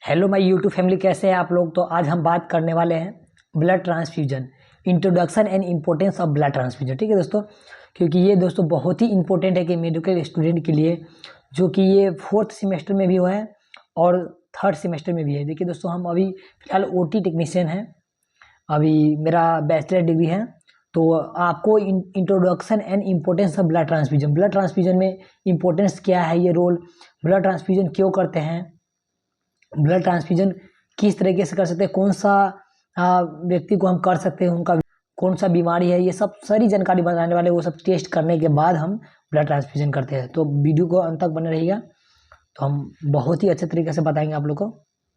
Hello my YouTube family, कैसे हैं आप लोग। तो आज हम बात करने वाले हैं blood transfusion, introduction and importance of blood transfusion. ठीक है दोस्तों, क्योंकि ये दोस्तों बहुत ही इंपॉर्टेंट है कि मेडिकल स्टूडेंट के लिए, जो कि ये 4th सेमेस्टर में भी हुआ है और 3rd सेमेस्टर में भी है। देखिए दोस्तों, हम अभी फिलहाल ओटी टेक्नीशियन हैं, अभी मेरा बैचलर डिग्री है। तो आपको introduction and importance of blood transfusion में इम्पोर्टेंस क्या है, ये रोल, ब्लड ट्रांसफ्यूजन क्यों करते हैं, ब्लड ट्रांसफ्यूजन किस तरीके से कर सकते हैं, कौन सा व्यक्ति को हम कर सकते हैं, उनका कौन सा बीमारी है, ये सब सारी जानकारी बताने वाले, वो सब टेस्ट करने के बाद हम ब्लड ट्रांसफ्यूजन करते हैं। तो वीडियो को अंत तक बने रहिएगा, तो हम बहुत ही अच्छे तरीके से बताएंगे आप लोग को।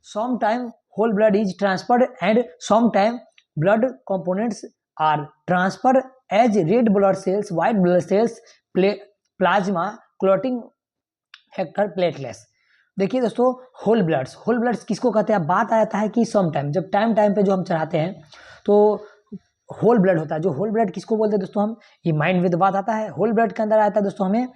Some time whole blood is transferred and some time blood components are transferred as red blood cells, white blood cells, plasma, clotting factor, platelets. देखिए दोस्तों, होल ब्लड्स किसको कहते हैं। बात आता है कि सम टाइम, जब टाइम पे जो हम चढ़ाते हैं तो होल ब्लड होता है। जो होल ब्लड किसको बोलते हैं दोस्तों हम, ये माइंड विद बात आता है। होल ब्लड के अंदर आता है दोस्तों हमें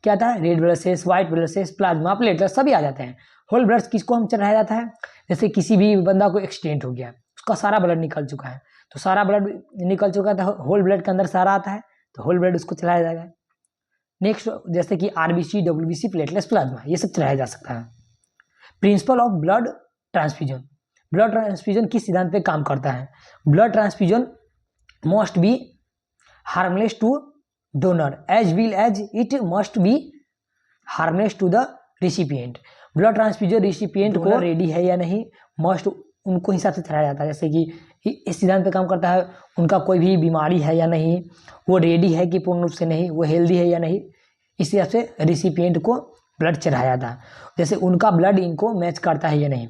क्या आता है, red blood cells, white blood cells, plasma, platelet सभी आ जाते हैं। होल ब्लड किसको हम चढ़ाया जाता है, जैसे किसी भी बंदा को एक्सीडेंट हो गया, उसका सारा ब्लड निकल चुका है, तो सारा ब्लड निकल चुका है, तो होल ब्लड के अंदर सारा आता है, तो होल ब्लड उसको चलाया जाएगा। नेक्स्ट जैसे कि आरबीसी, डब्ल्यूबीसी, प्लेटलेट्स, प्लाज्मा, ये सब चलाया जा सकता है। प्रिंसिपल ऑफ ब्लड ट्रांसफ्यूजन किस सिद्धांत पे काम करता है। Blood transfusion must be harmless to donor as well as it must be harmless to the recipient. Blood transfusion recipient को रेडी है या नहीं, मस्ट उनको हिसाब से चलाया जाता है। जैसे कि इस सिद्धांत पे काम करता है, उनका कोई भी बीमारी है या नहीं, वो रेडी है कि पूर्ण रूप से नहीं, वो हेल्दी है या नहीं, इस हिसाब से रिसिपिएंट को ब्लड चढ़ाया था। जैसे उनका ब्लड इनको मैच करता है या नहीं,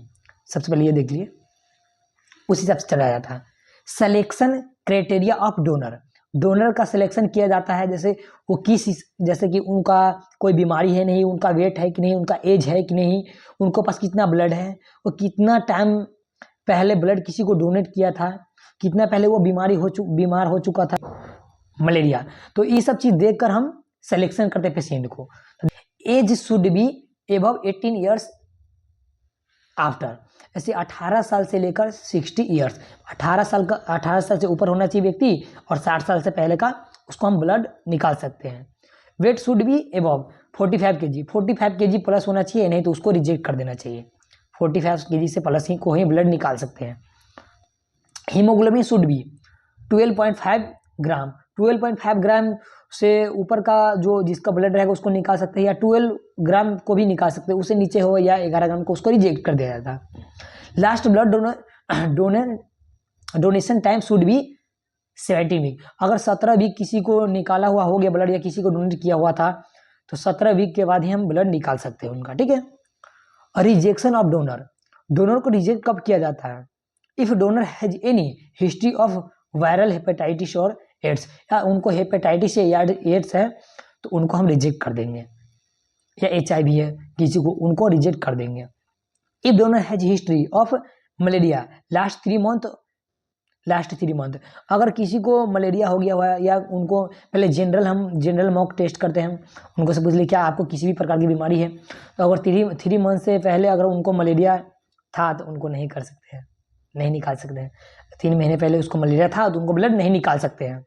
सबसे पहले ये देख लिए, उस हिसाब से चढ़ाया था। सिलेक्शन क्राइटेरिया ऑफ डोनर का सिलेक्शन किया जाता है, जैसे वो किस, जैसे कि उनका कोई बीमारी है नहीं, उनका वेट है कि नहीं, उनका एज है कि नहीं, उनको पास कितना ब्लड है, वो कितना टाइम पहले ब्लड किसी को डोनेट किया था, कितना पहले वो बीमार हो चुका था, मलेरिया। तो ये सब चीज देखकर हम सिलेक्शन करते पेशेंट को। Age should be above 18 years after, ऐसे 18 साल से लेकर 60 ईयर्स, 18 साल से ऊपर होना चाहिए व्यक्ति, और 60 साल से पहले का, उसको हम ब्लड निकाल सकते हैं। Weight should be above 45 kg, 45 kg plus होना चाहिए, नहीं तो उसको रिजेक्ट कर देना चाहिए। 45 kg से प्लस ही को ही ब्लड निकाल सकते हैं। हीमोग्लोबिन शुड बी 12.5 ग्राम, 12.5 ग्राम से ऊपर का जो जिसका ब्लड रहेगा उसको निकाल सकते हैं, या 12 ग्राम को भी निकाल सकते हैं, उससे नीचे हो या 11 ग्राम को, उसको रिजेक्ट कर दिया जाता है। Last blood donation time should be 17 week. अगर 17 वीक किसी को निकाला हुआ हो गया ब्लड, या किसी को डोनेट किया हुआ था, तो 17 वीक के बाद ही हम ब्लड निकाल सकते हैं उनका। ठीक है। रिजेक्शन ऑफ डोनर को रिजेक्ट कब किया जाता है, if donor has any history of viral hepatitis और एड्स, या उनको हेपेटाइटिस या एड्स है तो उनको हम रिजेक्ट कर देंगे, या HIV है किसी को, उनको रिजेक्ट कर देंगे। If donor has history of malaria last 3 month, अगर किसी को मलेरिया हो गया हुआ है, या उनको पहले जनरल मॉक टेस्ट करते हैं, उनको से पूछ लिया क्या आपको किसी भी प्रकार की बीमारी है, तो अगर 3 मंथ से पहले अगर उनको मलेरिया था तो उनको नहीं कर सकते हैं, नहीं निकाल सकते हैं। 3 महीने पहले उसको मलेरिया था तो उनको ब्लड नहीं निकाल सकते हैं।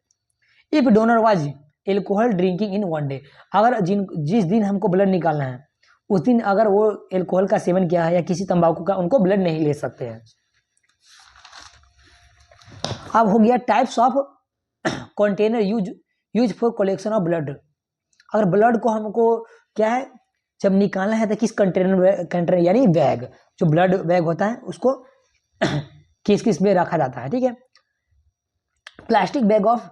If donor was alcohol drinking in 1 day, अगर जिस दिन हमको ब्लड निकालना है उस दिन अगर वो एल्कोहल का सेवन किया है या किसी तंबाकू का, उनको ब्लड नहीं ले सकते हैं। अब हो गया types of container use for collection of blood. अगर ब्लड को हमको क्या है, जब निकालना है तो किस कंटेनर यानी बैग, जो ब्लड बैग होता है उसको किस में रखा जाता है। ठीक है। Plastic bag of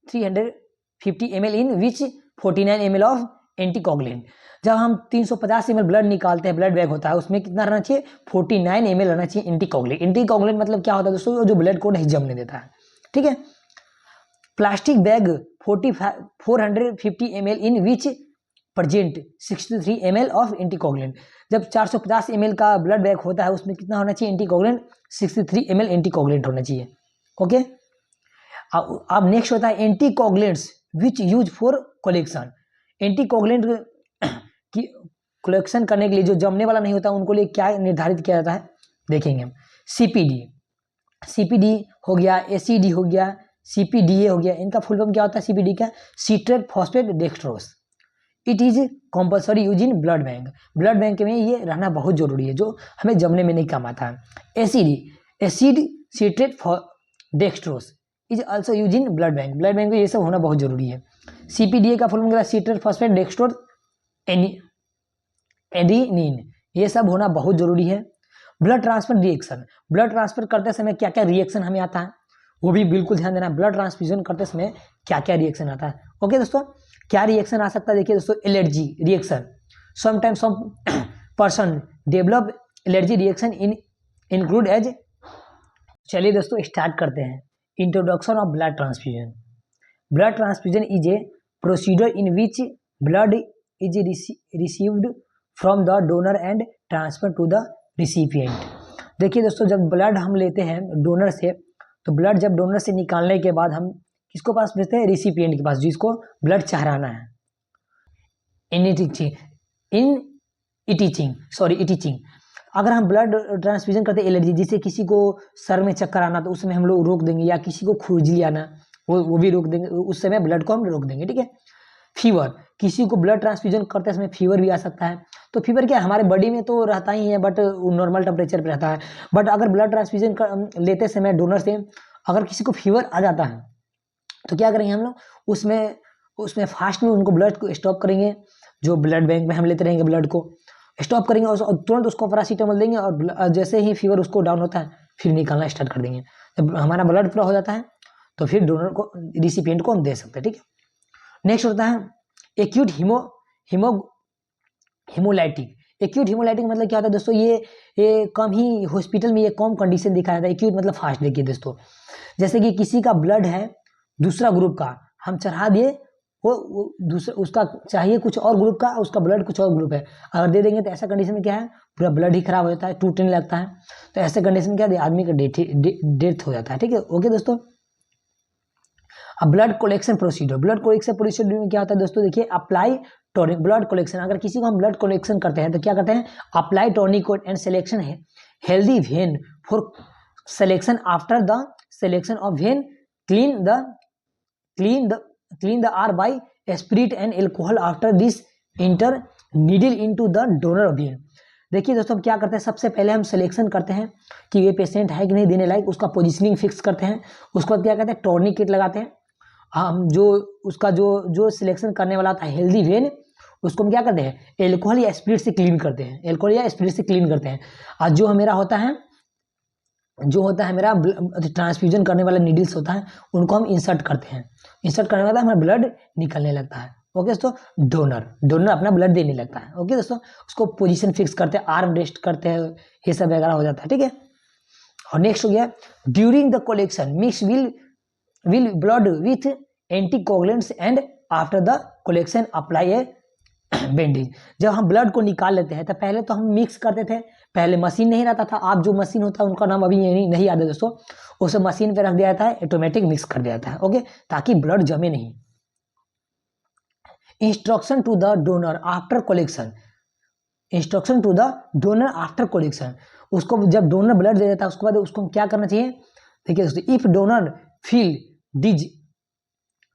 350 ml in which 49 ml of anticoagulant. जब हम 350 ml ब्लड निकालते हैं, ब्लड बैग होता है, उसमें कितना रहना चाहिए, 49 ml रहना चाहिए एंटीकोगुलेंट। एंटीकोगुलेंट मतलब क्या होता है दोस्तों, जो ब्लड को नहीं जमने देता है। ठीक है। Plastic bag 450 ml in which present 63 ml of anticoagulant. जब 450 ml का ब्लड बैग होता है, उसमें कितना होना चाहिए एंटीकोगुलेंट, 63 ml एंटीकोगुलेंट होना चाहिए। ओके। अब नेक्स्ट होता है anticoagulants which use for collection. Anticoagulant की कलेक्शन करने के लिए जो जमने वाला नहीं होता उनको लिए क्या निर्धारित किया जाता है देखेंगे हम। सीपीडी हो गया, एसीडी हो गया, सीपीडीए हो गया, इनका फुल फॉर्म क्या होता है सीपीडी का? Citrate phosphate dextrose. It is compulsory use in blood bank. Blood bank में ये रहना बहुत जरूरी है, जो हमें जमने में नहीं काम आता है। ACD, acid citrate dextrose is also use in blood bank. Blood bank में ये सब होना बहुत जरूरी है। सीपीडीए का फुल फॉर्म क्या है? सिट्रेट फॉस्फेट डेक्सट्रोज एडिनिन, ये सब होना बहुत जरूरी है। Blood transfer reaction, blood transfer करते समय क्या क्या रिएक्शन हमें आता है वो भी बिल्कुल ध्यान देना। ब्लड ट्रांसफ्यूजन करते समय क्या क्या रिएक्शन आता है। ओके दोस्तों, क्या रिएक्शन आ सकता है देखिए दोस्तों, allergy reaction. Sometimes some person develop allergy reaction in include age. चलिए दोस्तों स्टार्ट करते हैं। Introduction of blood transfusion. Blood transfusion is a procedure in which blood is received from the donor and transfer to the recipient. देखिए दोस्तों, जब blood हम लेते हैं डोनर से, तो ब्लड जब डोनर से निकालने के बाद हम किसको पास भेजते हैं? रिसिपिएंट के पास, जिसको ब्लड चढ़ाना है। इटिचिंग। अगर हम ब्लड ट्रांसफ्यूजन करते हैं एलर्जी, जिससे किसी को सर में चक्कर आना तो उस समय हम लोग रोक देंगे, या किसी को खुजली आना वो भी रोक देंगे, उस समय ब्लड को हम रोक देंगे, ठीक है। फीवर, किसी को ब्लड ट्रांसफ्यूजन करते समय फीवर भी आ सकता है। तो फीवर क्या हमारे बॉडी में तो रहता ही है, बट नॉर्मल टेम्परेचर पे रहता है। बट अगर ब्लड ट्रांसफ्यूजन लेते समय डोनर से अगर किसी को फीवर आ जाता है तो क्या करेंगे हम लोग? उसमें फास्ट में उनको ब्लड को स्टॉप करेंगे। जो ब्लड बैंक में हम लेते रहेंगे ब्लड को स्टॉप करेंगे और तुरंत उसको पैरासीटामोल देंगे, और जैसे ही फीवर उसको डाउन होता है फिर निकालना स्टार्ट कर देंगे। जब हमारा ब्लड पूरा हो जाता है तो फिर डोनर को, रिसिपिएंट को हम दे सकते हैं, ठीक है। नेक्स्ट होता है एक्यूट हिमोलाइटिक। एक्यूट हिमोलाइटिक मतलब क्या होता है दोस्तों? ये कम ही हॉस्पिटल में ये कम कंडीशन दिखाया जाता है। एक्यूट मतलब फास्ट। देखिए दोस्तों, जैसे कि किसी का ब्लड है दूसरा ग्रुप का, हम चढ़ा दिए, वो दूसरा उसका चाहिए कुछ और ग्रुप का, उसका ब्लड कुछ और ग्रुप है, अगर दे देंगे तो ऐसा कंडीशन में क्या है? पूरा ब्लड ही खराब हो जाता है, टूटने लगता है। तो ऐसे कंडीशन में क्या आदमी का डेथ हो जाता है, ठीक है। ओके दोस्तों, अब blood collection procedure. Blood collection procedure में क्या होता है दोस्तों? देखिए, अप्लाई टॉनिक। ब्लड कलेक्शन, अगर किसी को हम ब्लड कलेक्शन करते हैं तो क्या करते हैं? अप्लाई टॉनिक एंड सिलेक्शन है healthy vein for selection. After the selection of vein clean the area by spirit and alcohol after this enter needle into the donor vein. देखिए दोस्तों, क्या करते हैं? सबसे पहले हम सिलेक्शन करते हैं कि ये पेशेंट है कि नहीं देने लायक, उसका पोजीशनिंग फिक्स करते हैं। उसके बाद क्या करते हैं? टॉर्निकेट लगाते हैं। हम जो उसका जो सिलेक्शन करने वाला था हेल्दी वेन, उसको हम क्या करते हैं? एल्कोहल या स्पिरिट से क्लीन करते हैं। एल्कोहल या स्पिरिट से क्लीन करते हैं। और जो होता है मेरा ट्रांसफ्यूजन करने वाला नीडल्स होता है, उनको हम इंसर्ट करते हैं। इंसर्ट करने वाला हमारा ब्लड निकलने लगता है। ओके दोस्तों, डोनर अपना ब्लड देने लगता है। ओके दोस्तों, उसको पोजीशन फिक्स करते हैं, आर्म रेस्ट करते हैं, ये सब वगैरह हो जाता है, ठीक है। और नेक्स्ट हो गया during the collection mix will blood with anticoagulants and after the collection apply a bandage. जब हम ब्लड को निकाल लेते हैं तो पहले तो हम मिक्स करते थे, पहले मशीन नहीं रहता था। आप जो मशीन होता है उनका नाम अभी नहीं याद है दोस्तों, उसे मशीन पे रख दिया जाता है, ऑटोमेटिक मिक्स कर दिया जाता है, ओके, ताकि ब्लड जमे नहीं। Instruction to the donor after collection. Instruction to the donor after collection, उसको जब डोनर ब्लड दे देता है उसके बाद उसको क्या करना चाहिए? देखिए दोस्तों, if donor feel this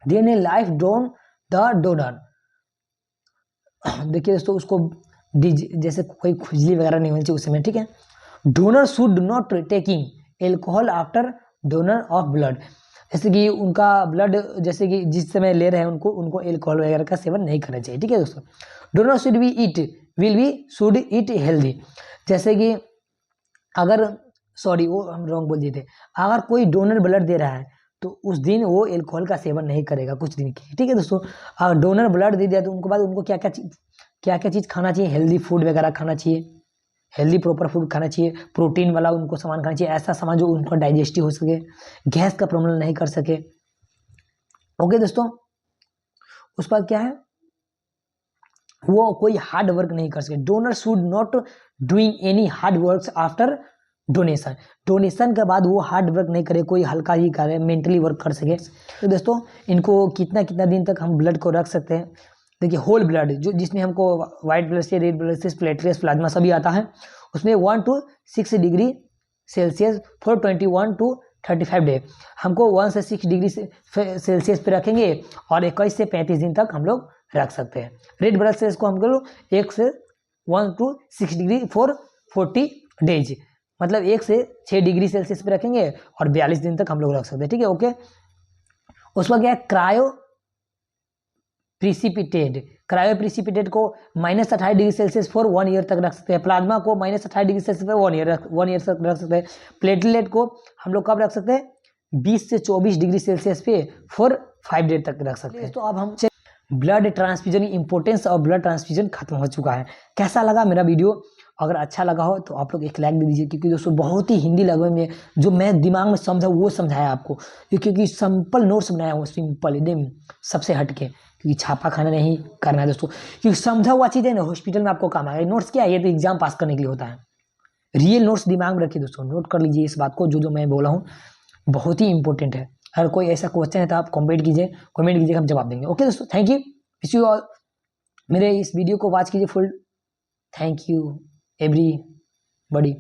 then a life done the donor. देखिए दोस्तों, उसको डिज जैसे कोई खुजली वगैरह नहीं होनी चाहिए उस समय, ठीक है। Donor should not taking alcohol after donor of blood. जैसे कि उनका ब्लड जैसे कि जिस समय ले रहे हैं उनको एल्कोहल वगैरह का सेवन नहीं करना चाहिए, ठीक है दोस्तों। Donor should eat healthy. जैसे कि अगर वो हम रॉन्ग बोल दिए थे, अगर कोई डोनर ब्लड दे रहा है तो उस दिन वो एल्कोहल का सेवन नहीं करेगा कुछ दिन के, ठीक है दोस्तों। अगर डोनर ब्लड दे दिया तो उनको बाद उनको क्या क्या चीज़ खाना चाहिए? हेल्दी फूड वगैरह खाना चाहिए, हेल्दी प्रॉपर फूड खाना चाहिए, प्रोटीन वाला उनको सामान खाना चाहिए, ऐसा सामान जो उनको डाइजेस्टिव हो सके, गैस का प्रॉब्लम नहीं कर सके, ओके दोस्तों। उस बाद क्या है? वो कोई हार्ड वर्क नहीं कर सके। Donor should not doing any hard work after donation के बाद वो हार्ड वर्क नहीं करे, कोई हल्का ही करे, मेंटली वर्क कर सके। तो दोस्तों, इनको कितना दिन तक हम ब्लड को रख सकते हैं? देखिए होल ब्लड जो जिसमें हमको white blood cell, red blood cell, platelets, plasma सभी आता है, उसमें 1 to 6 degree Celsius for 21 to 35 day, हमको 1 से 6 डिग्री सेल्सियस पे रखेंगे और 21 से 35 दिन तक हम लोग रख सकते हैं। रेड ब्लड सेल्स को हम लोग 1 to 6 डिग्री फॉर 40 डेज, मतलब 1 से 6 डिग्री सेल्सियस पे रखेंगे और 42 दिन तक हम लोग रख सकते हैं, ठीक है, ओके। उसका क्या है, क्रायो प्रिसिपिटेट को -28 डिग्री सेल्सियस फॉर 1 ईयर तक रख सकते हैं। प्लाज्मा को -28 डिग्री सेल्सियस पर 1 ईयर तक रख सकते हैं। प्लेटलेट को हम लोग कब रख सकते हैं, 20 से 24 डिग्री सेल्सियस पे फॉर 5 डेज तक रख सकते हैं। तो अब हम ब्लड ट्रांसफ्यूजन, इंपॉर्टेंस और ब्लड ट्रांसफ्यूजन खत्म हो चुका है। कैसा लगा मेरा वीडियो? अगर अच्छा लगा हो तो आप लोग एक लाइक दे दीजिए, क्योंकि दोस्तों बहुत ही हिंदी लैंग्वेज में जो मैं दिमाग में समझा वो समझाया आपको, क्योंकि सिंपल नोट्स बनाया हूँ, सिंपल एकदम सबसे हटके, क्योंकि छापा खाना नहीं करना है दोस्तों, क्योंकि समझा हुआ चीज़ है ना हॉस्पिटल में आपको काम आएगा। नोट्स क्या है, ये तो एग्जाम पास करने के लिए होता है। रियल नोट्स दिमाग में रखिए दोस्तों, नोट कर लीजिए इस बात को, जो मैं बोला हूँ बहुत ही इंपॉर्टेंट है। अगर कोई ऐसा क्वेश्चन है तो आप कमेंट कीजिए, हम जवाब देंगे। ओके दोस्तों, thank you, wish you all. मेरे इस वीडियो को वॉच कीजिए फुल। Thank you everybody.